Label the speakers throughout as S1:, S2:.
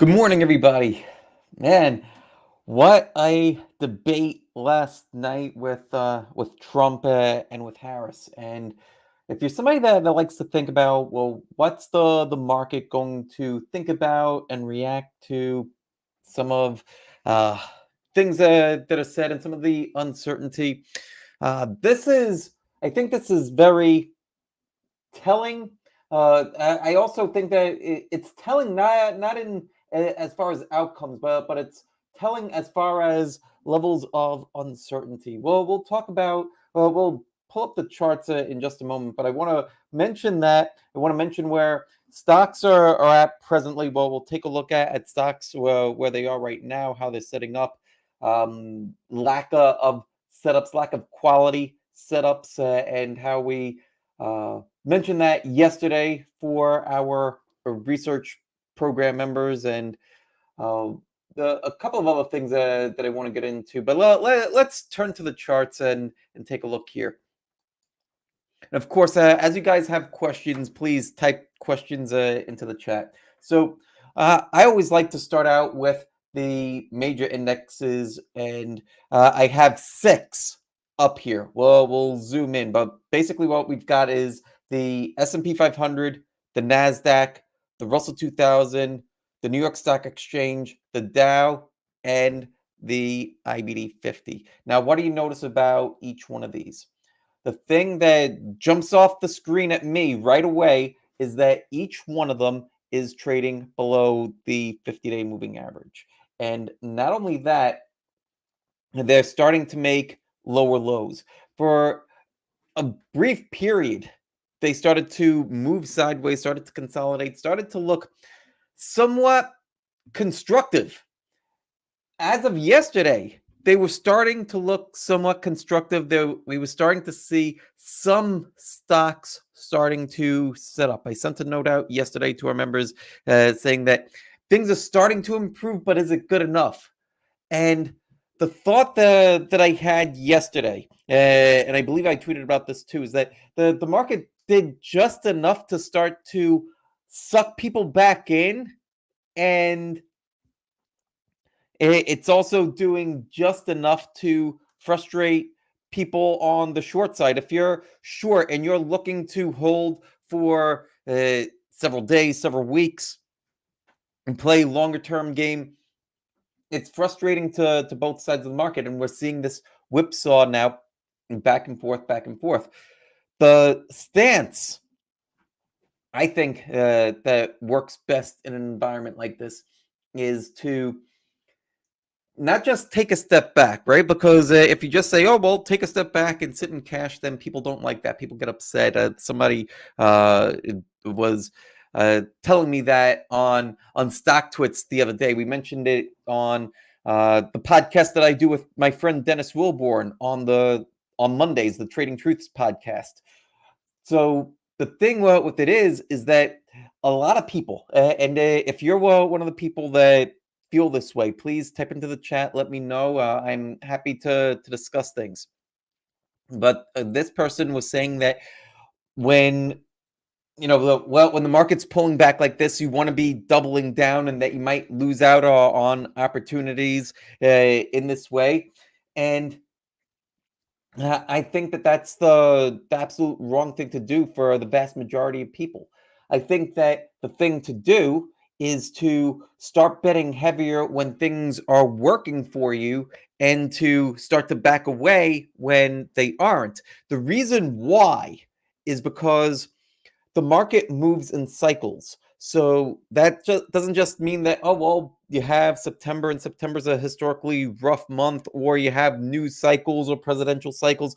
S1: Good morning, everybody. Man, what a debate last night with Trump and with Harris. And if you're somebody that likes to think about, well, what's the market going to think about and react to some of uh, things that are said and some of the uncertainty, I think this is very telling. I also think that it's telling not in as far as outcomes, but it's telling as far as levels of uncertainty. Well, we'll talk about. We'll pull up the charts in just a moment, but I want to mention that I want to mention where stocks are at presently. Well, we'll take a look at stocks where they are right now, how they're setting up, lack of setups, lack of quality setups, and how we mentioned that yesterday for our research program members and uh, a couple of other things that I want to get into. But let's turn to the charts and take a look here. And of course, as you guys have questions, please type questions into the chat. So I always like to start out with the major indexes, and I have six up here. Well, we'll zoom in, but basically what we've got is the S&P 500, the Nasdaq, the Russell 2000, the New York Stock Exchange, the Dow, and the IBD 50. Now, what do you notice about each one of these? The thing that jumps off the screen at me right away is that each one of them is trading below the 50-day moving average. And not only that, they're starting to make lower lows. For a brief period, they started to move sideways, started to consolidate, started to look somewhat constructive. As of yesterday, they were starting to look somewhat constructive. We were starting to see some stocks starting to set up. I sent a note out yesterday to our members saying that things are starting to improve, but is it good enough? And the thought that I had yesterday, and I believe I tweeted about this too, is that the market did just enough to start to suck people back in, and it's also doing just enough to frustrate people on the short side. If you're short and you're looking to hold for several days, several weeks, and play longer term game, it's frustrating to both sides of the market. And we're seeing this whipsaw now, back and forth, back and forth. The stance, I think, that works best in an environment like this is to not just take a step back, right? Because if you just say, "Oh, well, take a step back and sit in cash," then people don't like that. People get upset. Somebody was telling me that on Stock Twits the other day. We mentioned it on the podcast that I do with my friend Dennis Wilborn on Mondays, the Trading Truths podcast. So the thing with it is that a lot of people, and if you're one of the people that feel this way, please type into the chat. Let me know. I'm happy to discuss things. But this person was saying that when when the market's pulling back like this, you want to be doubling down, and that you might lose out on opportunities in this way. And I think that that's the absolute wrong thing to do for the vast majority of people. I think that the thing to do is to start betting heavier when things are working for you and to start to back away when they aren't. The reason why is because the market moves in cycles. So that just doesn't just mean that, oh, well, you have September and September's a historically rough month, or you have news cycles or presidential cycles.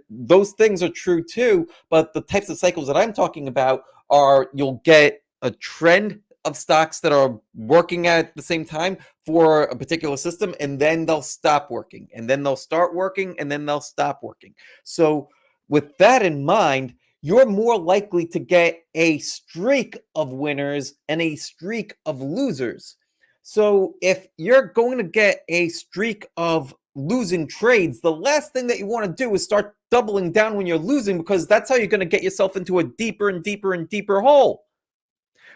S1: Those things are true too. But the types of cycles that I'm talking about are you'll get a trend of stocks that are working at the same time for a particular system, and then they'll stop working, and then they'll start working, and then they'll stop working. So with that in mind, you're more likely to get a streak of winners and a streak of losers. So if you're going to get a streak of losing trades, the last thing that you want to do is start doubling down when you're losing, because that's how you're going to get yourself into a deeper and deeper and deeper hole.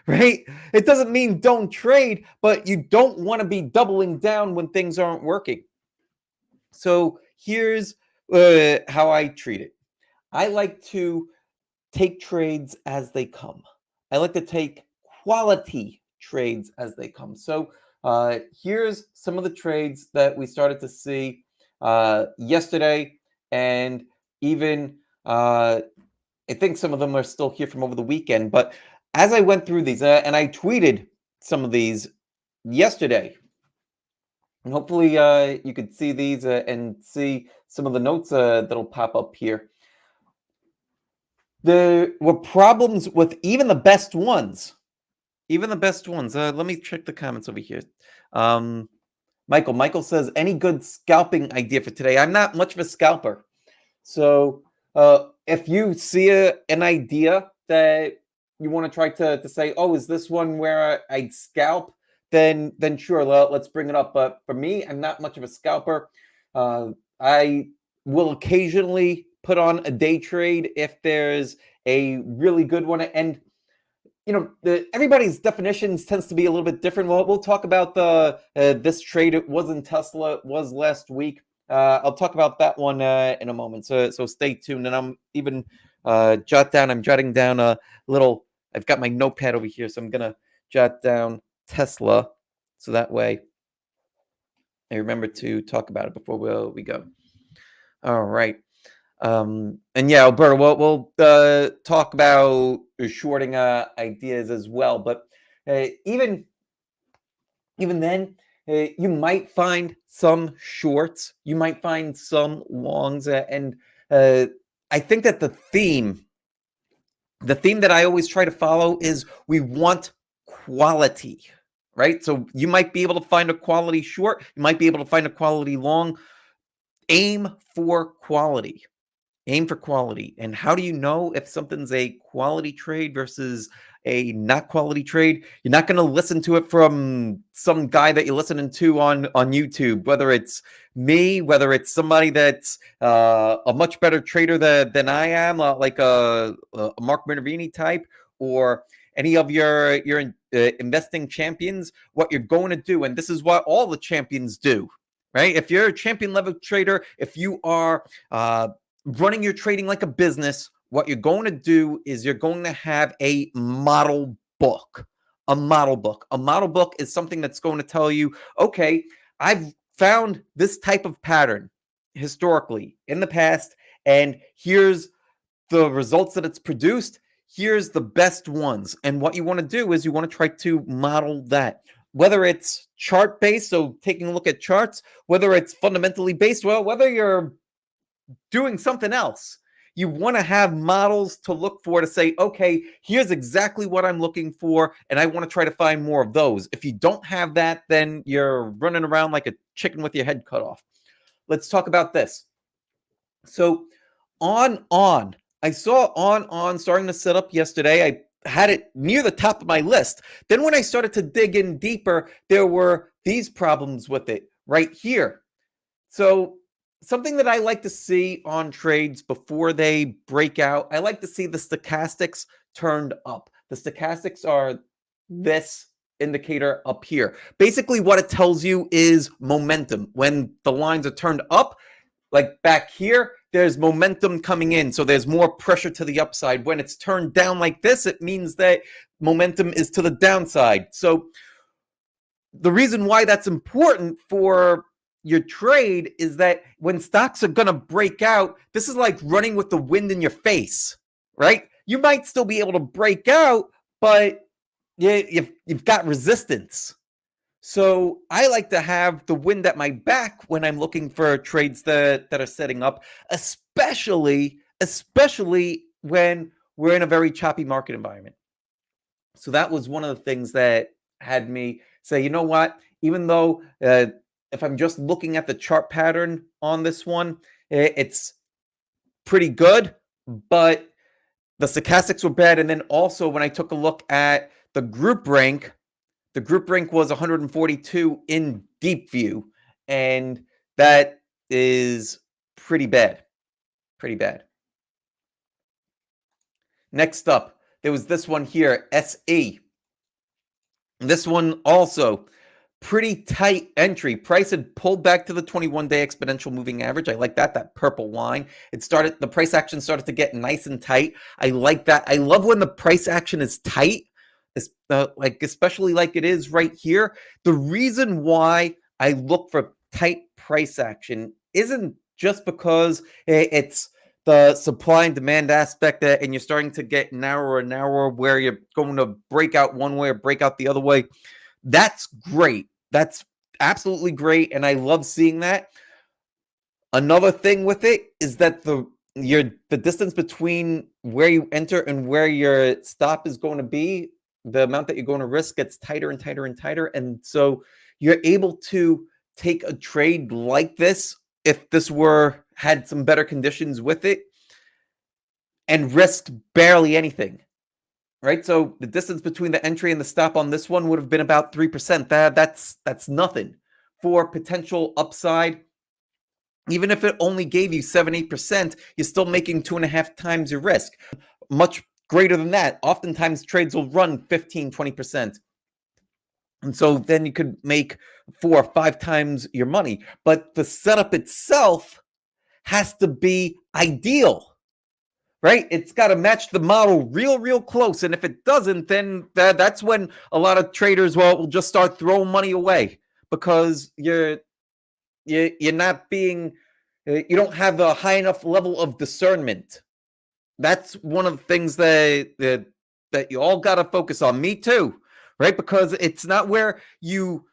S1: right? It doesn't mean don't trade, but you don't want to be doubling down when things aren't working. So here's how I treat it. I like to take trades as they come. I like to take quality trades as they come. So here's some of the trades that we started to see yesterday, and even I think some of them are still here from over the weekend. But as I went through these, and I tweeted some of these yesterday, and hopefully you could see these and see some of the notes that'll pop up here. There were problems with even the best ones. Even the best ones. Let me check the comments over here. Um, Michael says, any good scalping idea for today? I'm not much of a scalper. So if you see an idea that you want to try to say, oh, is this one where I'd scalp? Then sure, let's bring it up. But for me, I'm not much of a scalper. I will occasionally put on a day trade if there's a really good one. And everybody's definitions tends to be a little bit different. We'll talk about the this trade. It wasn't Tesla. It was last week. I'll talk about that one in a moment. So stay tuned. And I'm even I'm jotting down a little. I've got my notepad over here, so I'm gonna jot down Tesla, so that way I remember to talk about it before we go. All right. And yeah, Alberto, we'll talk about shorting ideas as well. But even then, you might find some shorts, you might find some longs, and I think that the theme that I always try to follow is we want quality, right? So you might be able to find a quality short, you might be able to find a quality long. Aim for quality. Aim for quality. And how do you know if something's a quality trade versus a not quality trade? You're not going to listen to it from some guy that you're listening to on YouTube, whether it's me, whether it's somebody that's a much better trader than I am, like a Mark Minervini type, or any of your investing champions. What you're going to do, and this is what all the champions do, right? If you're a champion level trader, if you are running your trading like a business, what you're going to do is you're going to have a model book. A model book. A model book is something that's going to tell you, okay, I've found this type of pattern historically in the past, and here's the results that it's produced. Here's the best ones. And what you want to do is you want to try to model that. Whether it's chart based, so taking a look at charts, whether it's fundamentally based, well, whether you're doing something else, you want to have models to look for to say, okay, here's exactly what I'm looking for, and I want to try to find more of those. If you don't have that, then you're running around like a chicken with your head cut off. Let's talk about this. So on, I saw on starting to set up yesterday. I had it near the top of my list. Then when I started to dig in deeper, there were these problems with it right here. So something that I like to see on trades before they break out, I like to see the stochastics turned up. The stochastics are this indicator up here. Basically, what it tells you is momentum. When the lines are turned up, like back here, there's momentum coming in. So there's more pressure to the upside. When it's turned down like this, it means that momentum is to the downside. So the reason why that's important for your trade is that when stocks are going to break out, this is like running with the wind in your face, right? You might still be able to break out, but you've got resistance. So I like to have the wind at my back when I'm looking for trades that are setting up, especially when we're in a very choppy market environment. So that was one of the things that had me say, you know what, even though if I'm just looking at the chart pattern on this one, it's pretty good, but the stochastics were bad. And then also when I took a look at the group rank was 142 in deep view, and that is pretty bad. Pretty bad. Next up, there was this one here, SE. This one also pretty tight entry. Price had pulled back to the 21-day exponential moving average. I like that purple line. The price action started to get nice and tight. I like that. I love when the price action is tight, especially like it is right here. The reason why I look for tight price action isn't just because it's the supply and demand aspect, and you're starting to get narrower and narrower where you're going to break out one way or break out the other way. That's great. That's absolutely great, and I love seeing that. Another thing with it is that the distance between where you enter and where your stop is going to be, the amount that you're going to risk gets tighter and tighter and tighter, and so you're able to take a trade like this if this were had some better conditions with it and risked barely anything. Right? So the distance between the entry and the stop on this one would have been about 3%. That's nothing. For potential upside, even if it only gave you 7-8%, you're still making 2.5 times your risk. Much greater than that. Oftentimes trades will run 15-20%. And so then you could make 4 or 5 times your money. But the setup itself has to be ideal. Right? It's got to match the model real close. And if it doesn't, then that's when a lot of traders will just start throwing money away because you're not being, you don't have a high enough level of discernment. That's one of the things that you all got to focus on. Me too, right? Because it's not where you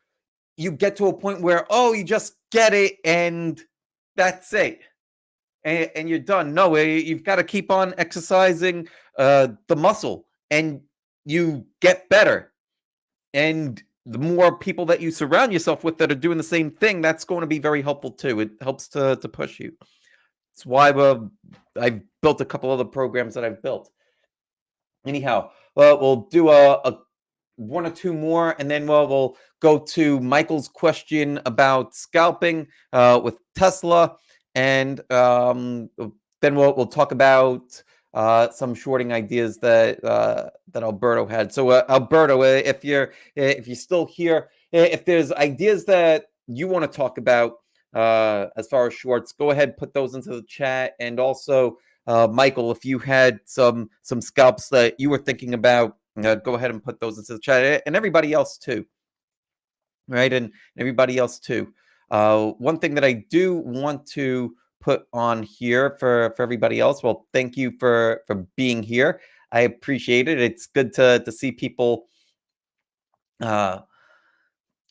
S1: get to a point where, oh, you just get it and that's it. And you're done. No, you've got to keep on exercising the muscle, and you get better. And the more people that you surround yourself with that are doing the same thing, that's going to be very helpful too. It helps to push you. It's why I've built a couple other programs that I've built. Anyhow, we'll do a one or two more, and then we'll go to Michael's question about scalping with Tesla, and then we'll talk about some shorting ideas that Alberto had. So Alberto, if you're still here, if there's ideas that you want to talk about as far as shorts, go ahead, put those into the chat. And also Michael, if you had some scalps that you were thinking about, go ahead and put those into the chat, and everybody else too, right? And everybody else too. One thing that I do want to put on here for everybody else, well, thank you for being here. I appreciate it. It's good to see people. Good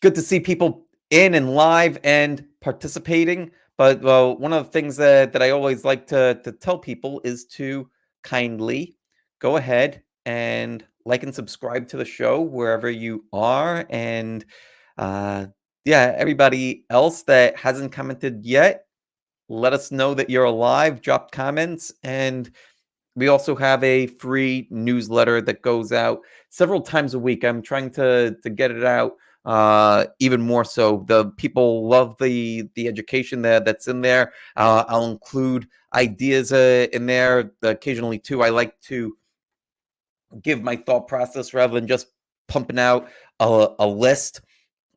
S1: to see people in and live and participating. But one of the things that I always like to tell people is to kindly go ahead and like and subscribe to the show wherever you are. And yeah, everybody else that hasn't commented yet, let us know that you're alive. Drop comments. And we also have a free newsletter that goes out several times a week. I'm trying to get it out even more so. The people love the education that's in there. I'll include ideas in there occasionally too. I like to give my thought process rather than just pumping out a list.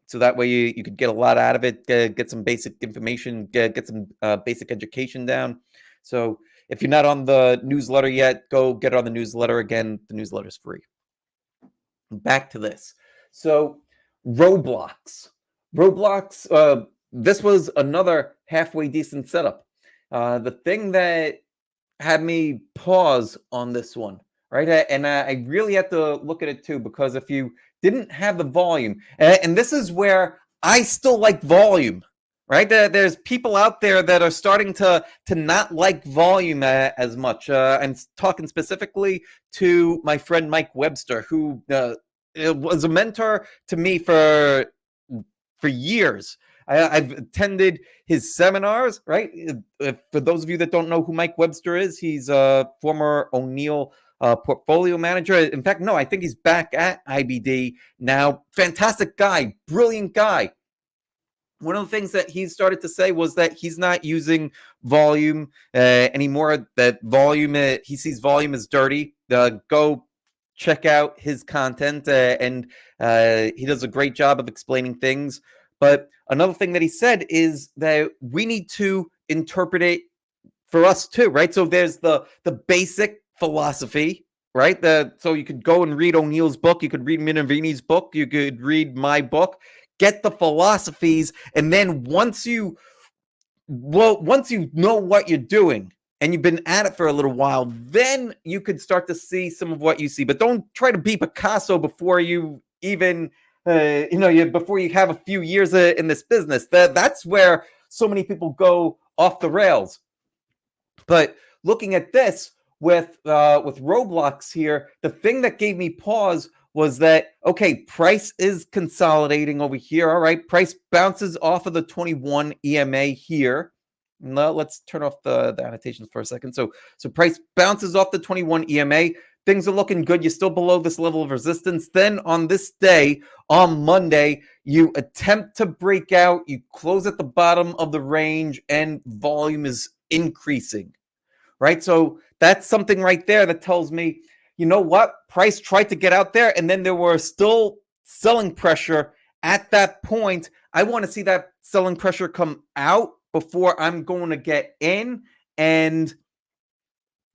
S1: So that way you could get a lot out of it, get some basic information, get some basic education down. So if you're not on the newsletter yet, go get on the newsletter. Again, the newsletter is free. Back to this. So Roblox. This was another halfway decent setup. The thing that had me pause on this one, right? And I really had to look at it too, because if you didn't have the volume, and this is where I still like volume, right? There's people out there that are starting to not like volume as much. I'm talking specifically to my friend Mike Webster, who was a mentor to me for years. I've attended his seminars, right? For those of you that don't know who Mike Webster is, he's a former O'Neill portfolio manager. In fact, no, I think he's back at IBD now. Fantastic guy, brilliant guy. One of the things that he started to say was that he's not using volume anymore. That volume, he sees volume as dirty. Go check out his content, and he does a great job of explaining things. But another thing that he said is that we need to interpret it for us too, right? So there's the basic philosophy, right? So you could go and read O'Neill's book, you could read Minervini's book, you could read my book, get the philosophies, and then once you know what you're doing and you've been at it for a little while, then you could start to see some of what you see. But don't try to be Picasso before you even before you have a few years in this business. That's where so many people go off the rails. But looking at this with Roblox here, the thing that gave me pause was that, okay, price is consolidating over here. All right, price bounces off of the 21 EMA here. Now let's turn off the annotations for a second. So price bounces off the 21 EMA. Things are looking good. You're still below this level of resistance. Then on this day, on Monday, you attempt to break out. You close at the bottom of the range, and volume is increasing, right? So that's something right there that tells me, you know what? Price tried to get out there, and then there were still selling pressure at that point. I want to see that selling pressure come out before I'm going to get in. And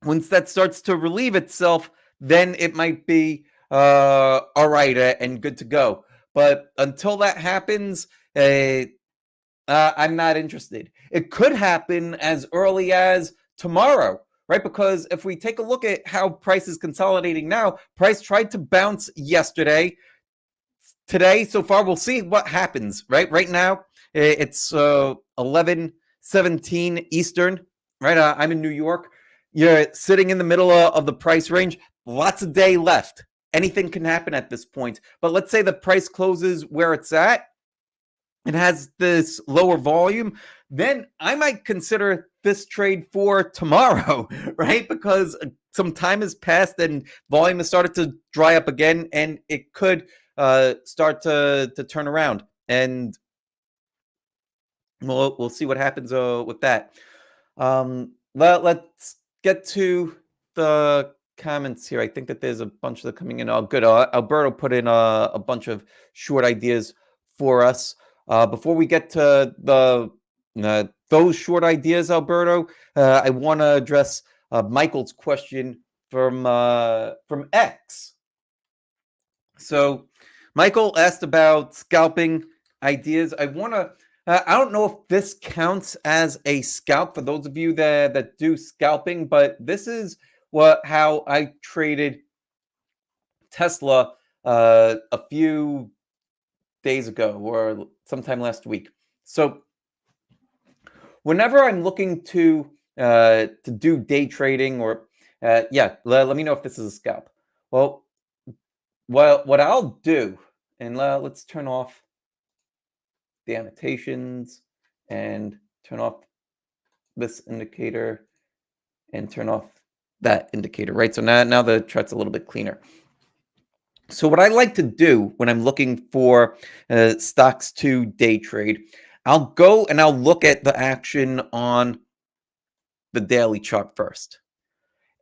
S1: once that starts to relieve itself, then it might be all right and good to go. But until that happens, I'm not interested. It could happen as early as tomorrow, right? Because if we take a look at how price is consolidating now, price tried to bounce yesterday. Today, so far, we'll see what happens, right? Right now, it's 11:17 Eastern, right? I'm in New York. You're sitting in the middle of the price range. Lots of day left. Anything can happen at this point. But let's say the price closes where it's at. It has this lower volume, then I might consider this trade for tomorrow, right? Because some time has passed and volume has started to dry up again, and it could start to turn around. And we'll see what happens with that. Let's get to the comments here. I think that there's a bunch that are coming in. Oh, good. Alberto put in a bunch of short ideas for us. Before we get to those short ideas, Alberto, I want to address Michael's question from X. So Michael asked about scalping ideas. I want to. I don't know if this counts as a scalp for those of you that do scalping, but this is how I traded Tesla a few days ago or sometime last week. So whenever I'm looking to do day trading or let me know if this is a scalp. Well, what I'll do, and let's turn off the annotations and turn off this indicator and turn off that indicator, right? So now the chart's a little bit cleaner. So what I like to do when I'm looking for stocks to day trade, I'll go and I'll look at the action on the daily chart first.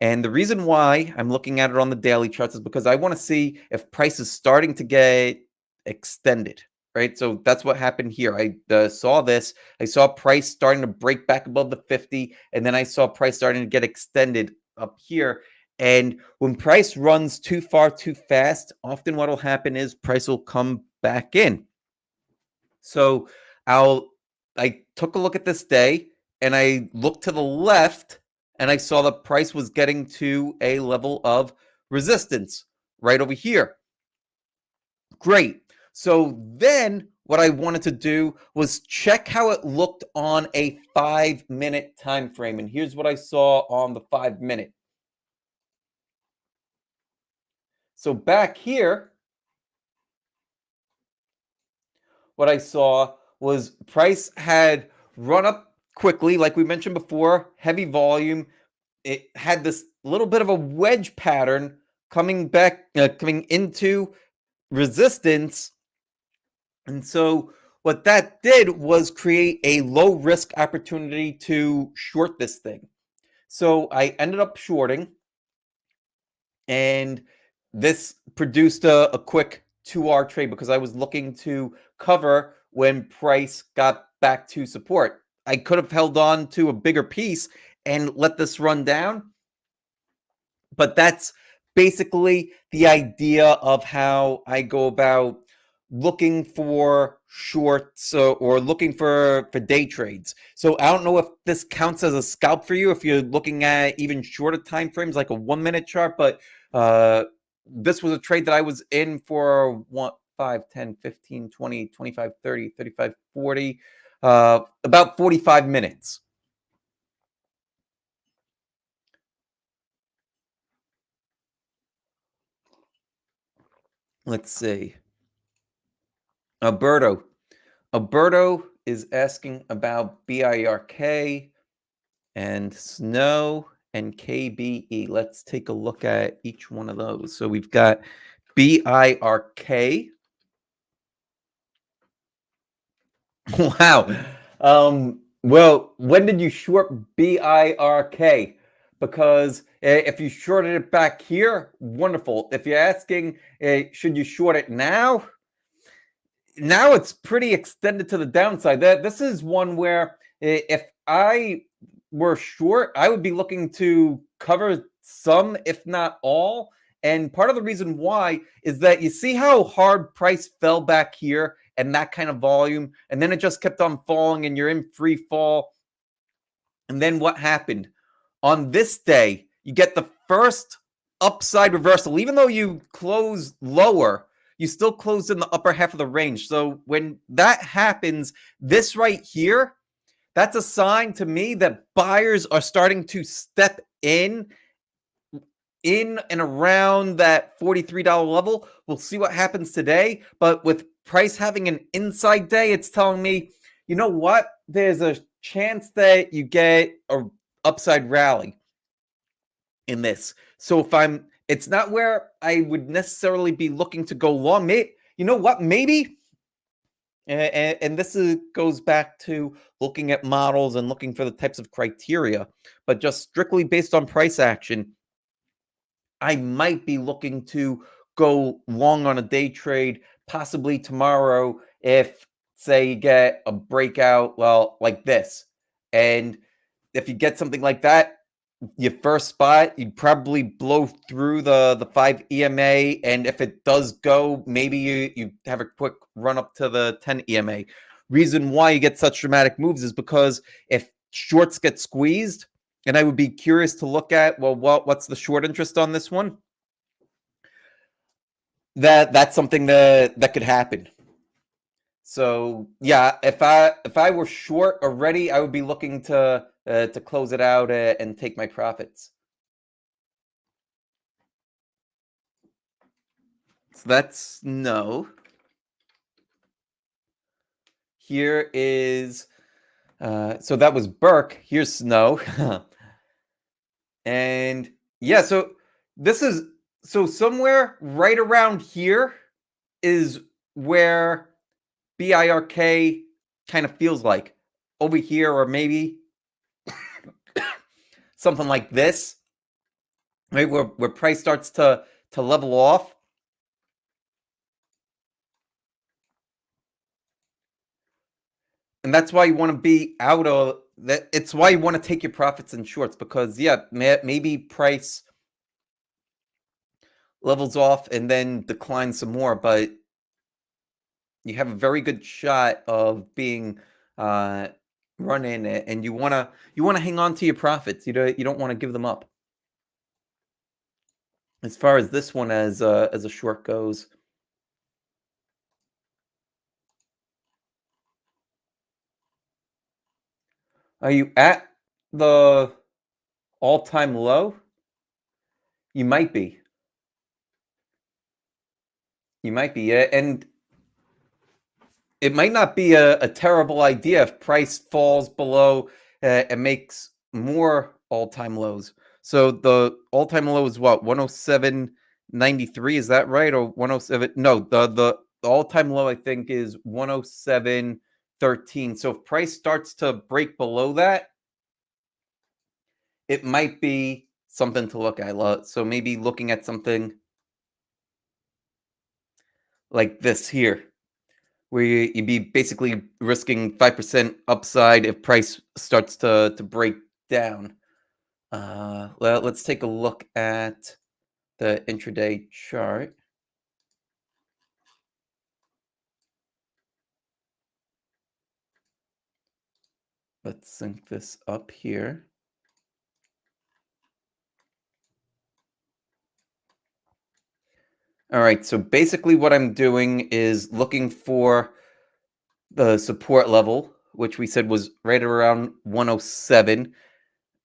S1: And the reason why I'm looking at it on the daily charts is because I want to see if price is starting to get extended, right? So that's what happened here. I saw this. I saw price starting to break back above the 50, and then I saw price starting to get extended up here. And when price runs too far too fast, often what will happen is price will come back in. So I took a look at this day and I looked to the left and I saw the price was getting to a level of resistance right over here. Great. So then what I wanted to do was check how it looked on a 5-minute time frame. And here's what I saw on the 5-minute. So back here, what I saw was price had run up quickly, like we mentioned before, heavy volume. It had this little bit of a wedge pattern coming into resistance. And so what that did was create a low risk opportunity to short this thing. So I ended up shorting, and This produced a quick 2-hour trade because I was looking to cover when price got back to support. I could have held on to a bigger piece and let this run down, but that's basically the idea of how I go about looking for shorts or looking for day trades. So I don't know if this counts as a scalp for you if you're looking at even shorter time frames like a 1 minute chart, but uh this was a trade that I was in for 1 5 10 15 20 25 30 35 40 about 45 minutes. Let's see. Alberto Alberto is asking about BIRK and snow and KBE. Let's take a look at each one of those. So we've got BIRK. Wow. Well, when did you short BIRK? Because if you shorted it back here, wonderful. If you're asking, should you short it now? Now it's pretty extended to the downside. That this is one where if I were short, I would be looking to cover some, if not all. And part of the reason why is that you see how hard price fell back here and that kind of volume, and then it just kept on falling, and you're in free fall. And then what happened? On this day, you get the first upside reversal. Even though you close lower, you still close in the upper half of the range. So when that happens, this right here, that's a sign to me that buyers are starting to step in and around that $43 level. We'll see what happens today. But with price having an inside day, it's telling me, you know what? There's a chance that you get a upside rally in this. So if it's not where I would necessarily be looking to go long. You know what? Maybe, and this goes back to looking at models and looking for the types of criteria, but just strictly based on price action, I might be looking to go long on a day trade, possibly tomorrow, if say you get a breakout, well, like this. And if you get something like that, your first spot, you'd probably blow through the 5 EMA. And if it does go, maybe you have a quick run up to the 10 EMA. Reason why you get such dramatic moves is because if shorts get squeezed, and I would be curious to look at, well, what's the short interest on this one? That's something that could happen. So yeah, if I were short already, I would be looking to close it out and take my profits. So that's no. Here is so that was Burke. Here's Snow. And yeah, so this is so somewhere right around here is where BIRK kind of feels like over here, or maybe something like this, right? Where price starts to level off. And that's why you want to be out of that. It's why you want to take your profits in shorts because yeah, maybe price levels off and then declines some more, but you have a very good shot of being uh run in it, and you want to hang on to your profits. You don't want to give them up. As far as this one as a short goes, are you at the all-time low? You might be. You might be. And it might not be a terrible idea if price falls below and makes more all-time lows. So the all-time low is what, 107.93? Is that right? Or 107? No, the all-time low I think is 107.13. So if price starts to break below that, it might be something to look at. So maybe looking at something like this here, where you'd be basically risking 5% upside if price starts to break down. Let's take a look at the intraday chart. Let's sync this up here. All right, so basically what I'm doing is looking for the support level, which we said was right around 107,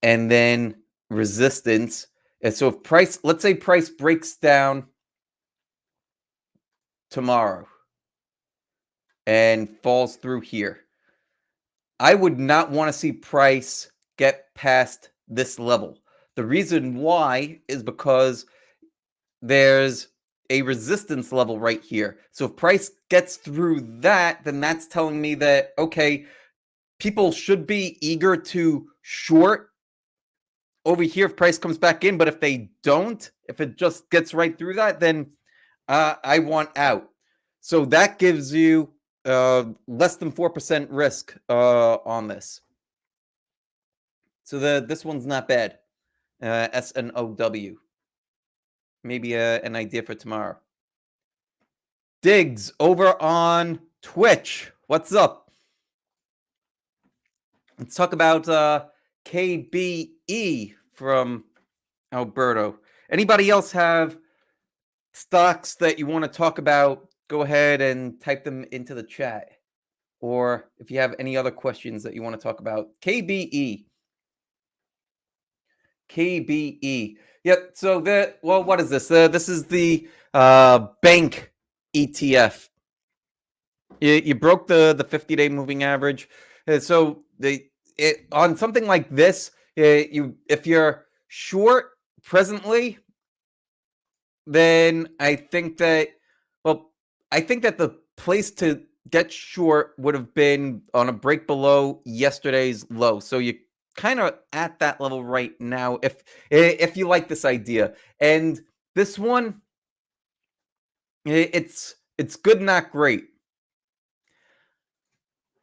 S1: and then resistance. And so if price, let's say price breaks down tomorrow and falls through here, I would not want to see price get past this level. The reason why is because there's a resistance level right here. So if price gets through that, then that's telling me that, okay, people should be eager to short over here if price comes back in. But if they don't, if it just gets right through that, then I want out. So that gives you less than 4% risk on this. So this one's not bad. SNOW. Maybe an idea for tomorrow. Diggs over on Twitch. What's up? Let's talk about KBE from Alberto. Anybody else have stocks that you want to talk about? Go ahead and type them into the chat. Or if you have any other questions that you want to talk about, KBE. KBE. Yep. So what is this? This is the bank ETF. You broke the 50-day moving average. So on something like this, if you're short presently, then I think that the place to get short would have been on a break below yesterday's low. So you kind of at that level right now if you like this idea. And this one, it's good, not great.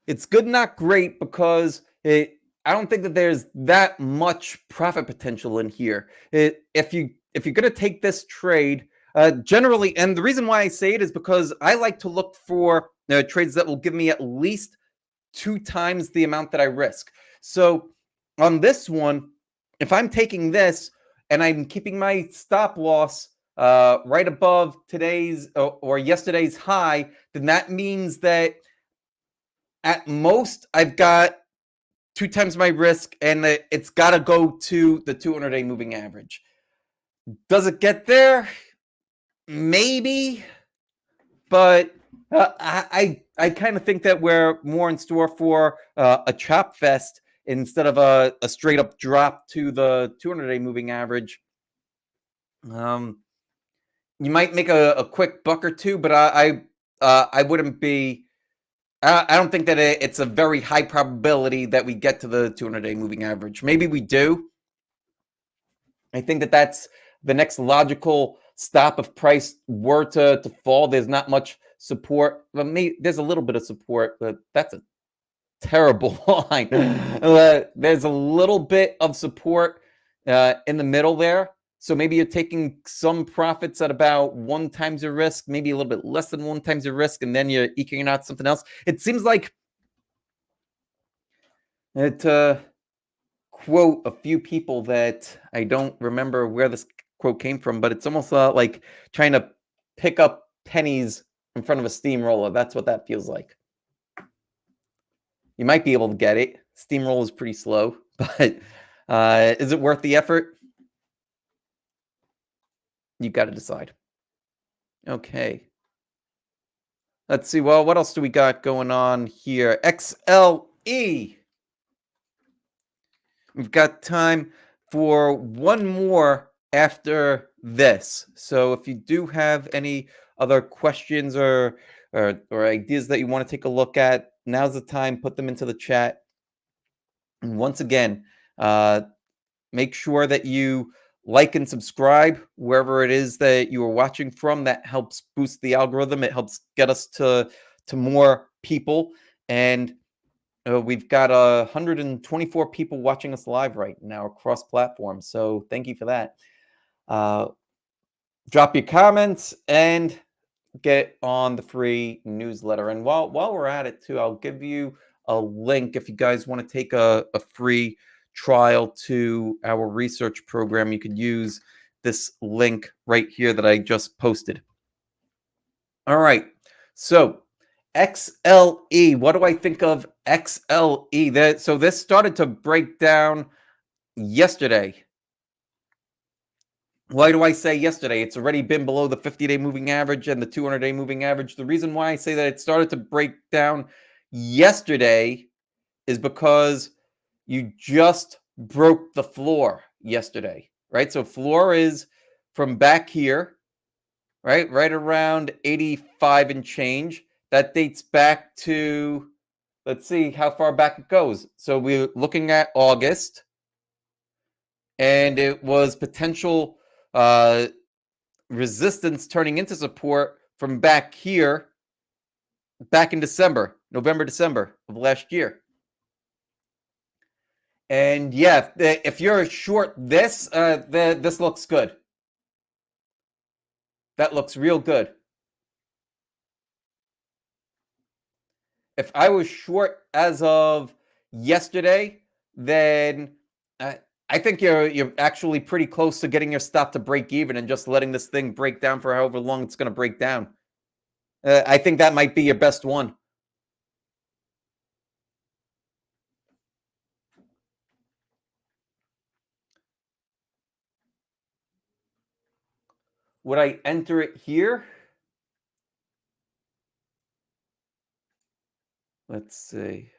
S1: It's good, not great, because I don't think that there's that much profit potential in here. If you're going to take this trade, generally, and the reason why I say it is because I like to look for trades that will give me at least 2 times the amount that I risk. So on this one, if I'm taking this and I'm keeping my stop loss right above today's or yesterday's high, then that means that at most I've got 2 times my risk, and it's got to go to the 200-day moving average. Does it get there? Maybe, but I kind of think that we're more in store for a chop fest instead of a straight up drop to the 200-day moving average. You might make a quick buck or two, but I wouldn't be. I don't think that it's a very high probability that we get to the 200-day moving average. Maybe we do. I think that that's the next logical stop if price were to fall. There's not much support. Well, there's a little bit of support, but that's a terrible line. There's a little bit of support in the middle there. So maybe you're taking some profits at about 1 times your risk, maybe a little bit less than 1 times your risk, and then you're eking out something else. It seems like it quote a few people that I don't remember where this quote came from, but it's almost like trying to pick up pennies in front of a steamroller. That's what that feels like. You might be able to get it. Steamroller is pretty slow, but is it worth the effort? You got to decide. Okay. Let's see. Well, what else do we got going on here? XLE. We've got time for one more after this. So if you do have any other questions or ideas that you want to take a look at, now's the time. Put them into the chat. And once again, make sure that you like and subscribe wherever it is that you are watching from. That helps boost the algorithm. It helps get us to more people. And we've got 124 people watching us live right now across platforms. So thank you for that. Uh, Drop your comments and get on the free newsletter. And while we're at it too, I'll give you a link if you guys want to take a free trial to our research program. You could use this link right here that I just posted. All right. So XLE, what do I think of XLE? So this started to break down yesterday. Why do I say yesterday? It's already been below the 50-day moving average and the 200-day moving average. The reason why I say that it started to break down yesterday is because you just broke the floor yesterday, right? So floor is from back here, right? Right around 85 and change. That dates back to, let's see how far back it goes. So we're looking at August, and it was potential resistance turning into support from back here, back in December, November, December of last year. And yeah, if you're short this, this looks good. That looks real good. If I was short as of yesterday, then I think you're actually pretty close to getting your stop to break even and just letting this thing break down for however long it's going to break down. I think that might be your best one. Would I enter it here? Let's see.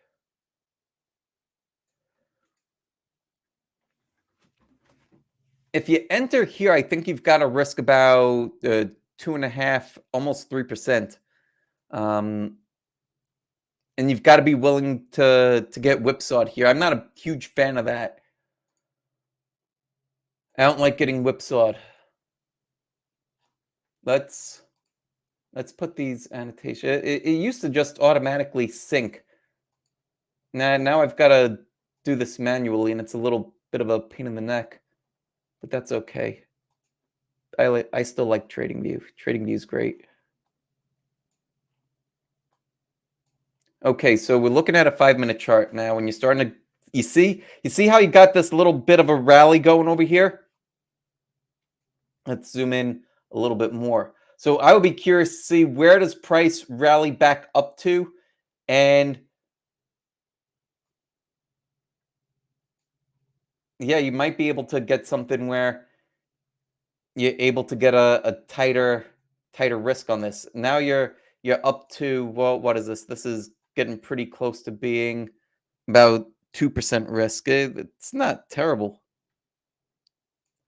S1: If you enter here, I think you've got a risk about 2.5, almost 3%. And you've got to be willing to get whipsawed here. I'm not a huge fan of that. I don't like getting whipsawed. Let's put these annotations. It used to just automatically sync. Now I've got to do this manually, and it's a little bit of a pain in the neck, but that's okay. I still like TradingView. TradingView is great. Okay, so we're looking at a 5-minute chart now, and you're starting to you see how you got this little bit of a rally going over here? Let's zoom in a little bit more. So I would be curious to see, where does price rally back up to? And yeah, you might be able to get something where you're able to get a tighter risk on this. Now you're up to, well, what is this? This is getting pretty close to being about 2% risk. It's not terrible.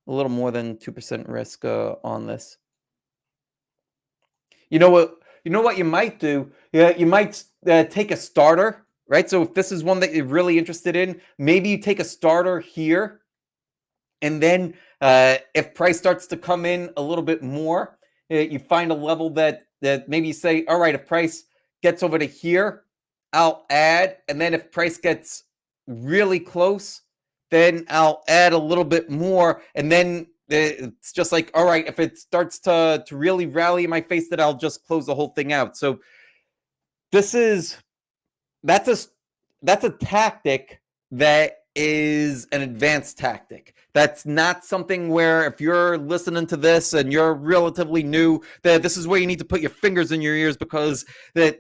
S1: A little more than 2% risk on this. You know what? You know what you might do? Yeah, you might take a starter, right? So if this is one that you're really interested in, maybe you take a starter here, and then if price starts to come in a little bit more, you find a level that maybe you say, all right, if price gets over to here, I'll add, and then if price gets really close, then I'll add a little bit more, and then it's just like, all right, if it starts to really rally in my face, then I'll just close the whole thing out. So that's a tactic that is an advanced tactic. That's not something where, if you're listening to this and you're relatively new, that this is where you need to put your fingers in your ears, because that,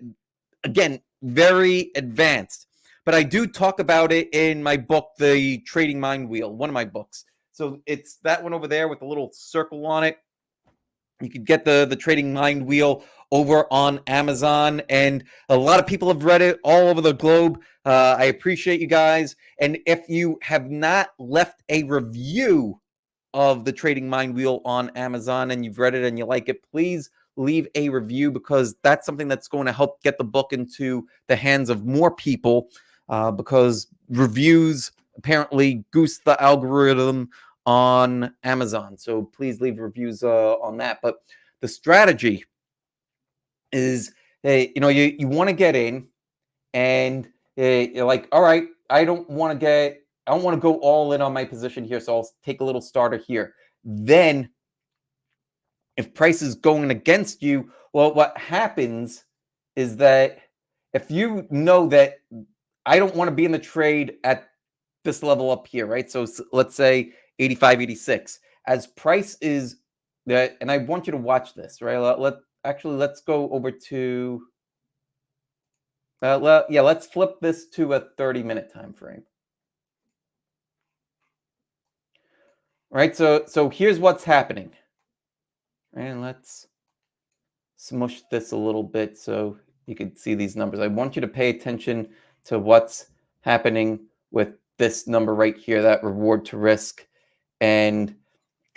S1: again, very advanced. But I do talk about it in my book, The Trading Mind Wheel, one of my books. So it's that one over there with a little circle on it. You could get the Trading Mind Wheel over on Amazon, and a lot of people have read it all over the globe. I appreciate you guys. And if you have not left a review of the Trading Mind Wheel on Amazon and you've read it and you like it, please leave a review, because that's something that's going to help get the book into the hands of more people, because reviews apparently goose the algorithm on Amazon. So please leave reviews on that. But the strategy is, you want to get in, and you're like, all right, I don't want to go all in on my position here, so I'll take a little starter here. Then, if price is going against you, well, what happens is that if you know that I don't want to be in the trade at this level up here, right? So let's say 85, 86. As price is that, and I want you to watch this, right? Let's go over to yeah, let's flip this to a 30-minute time frame. Right? So here's what's happening. And let's smush this a little bit so you can see these numbers. I want you to pay attention to what's happening with this number right here, that reward to risk, and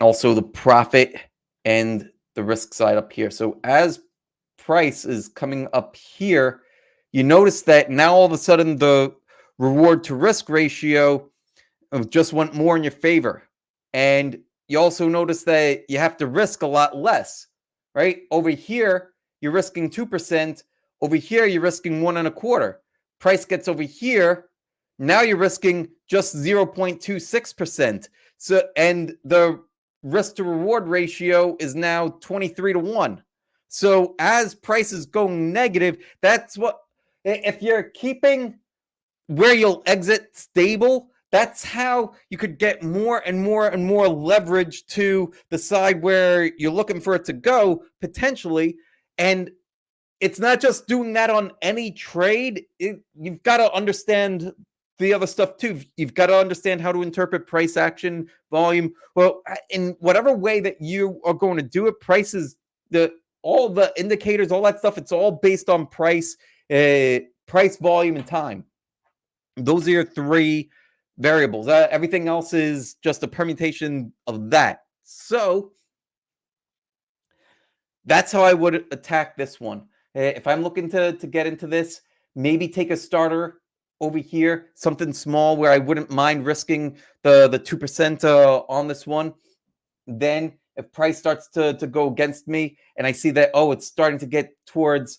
S1: also the profit and the risk side up here. So as price is coming up here, you notice that now all of a sudden the reward to risk ratio just went more in your favor. And you also notice that you have to risk a lot less, right? Over here, you're risking 2%. Over here, you're risking 1.25. Price gets over here. Now you're risking just 0.26%. So, and the risk to reward ratio is now 23-1. So as price is going negative, that's what, if you're keeping where you'll exit stable, that's how you could get more and more and more leverage to the side where you're looking for it to go potentially. And it's not just doing that on any trade. You've got to understand the other stuff too. You've got to understand how to interpret price action, volume. Well, in whatever way that you are going to do it, prices, all the indicators, all that stuff, it's all based on price, volume, and time. Those are your three variables. Everything else is just a permutation of that. So that's how I would attack this one. If I'm looking to get into this, maybe take a starter over here, something small where I wouldn't mind risking the 2% on this one. Then if price starts to go against me and I see that, oh, it's starting to get towards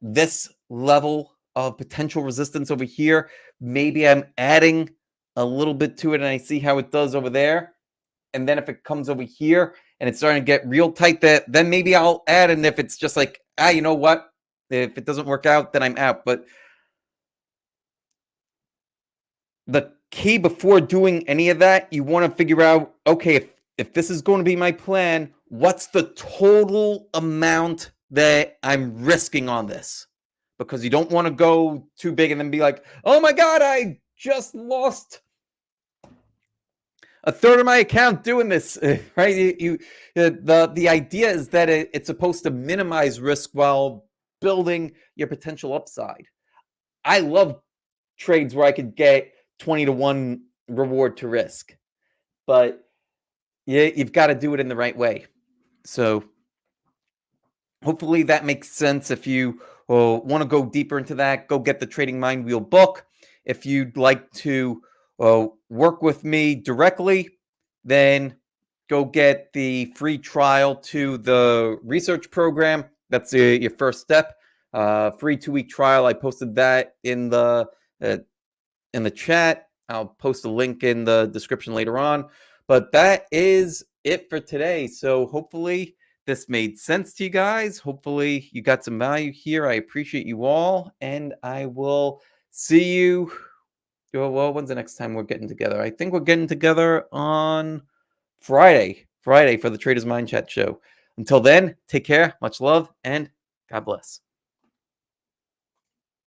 S1: this level of potential resistance over here, maybe I'm adding a little bit to it and I see how it does over there. And then if it comes over here and it's starting to get real tight, then maybe I'll add. And if it's just like, you know what? If it doesn't work out, then I'm out. But the key before doing any of that, you want to figure out, okay, if this is going to be my plan, what's the total amount that I'm risking on this? Because you don't want to go too big and then be like, oh my God, I just lost a third of my account doing this, right? The idea is that it's supposed to minimize risk while building your potential upside. I love trades where I could get 20-1 reward to risk, but you've got to do it in the right way. So hopefully that makes sense. If you want to go deeper into that, go get the Trading Mind Wheel book. If you'd like to work with me directly, then go get the free trial to the research program. That's your first step. Free 2-week trial. I posted that in the chat. I'll post a link in the description later on. But that is it for today. So hopefully this made sense to you guys. Hopefully you got some value here. I appreciate you all, and I will see you. Well, when's the next time we're getting together? I think we're getting together on Friday for the Traders Mind Chat show. Until then, take care, much love, and God bless.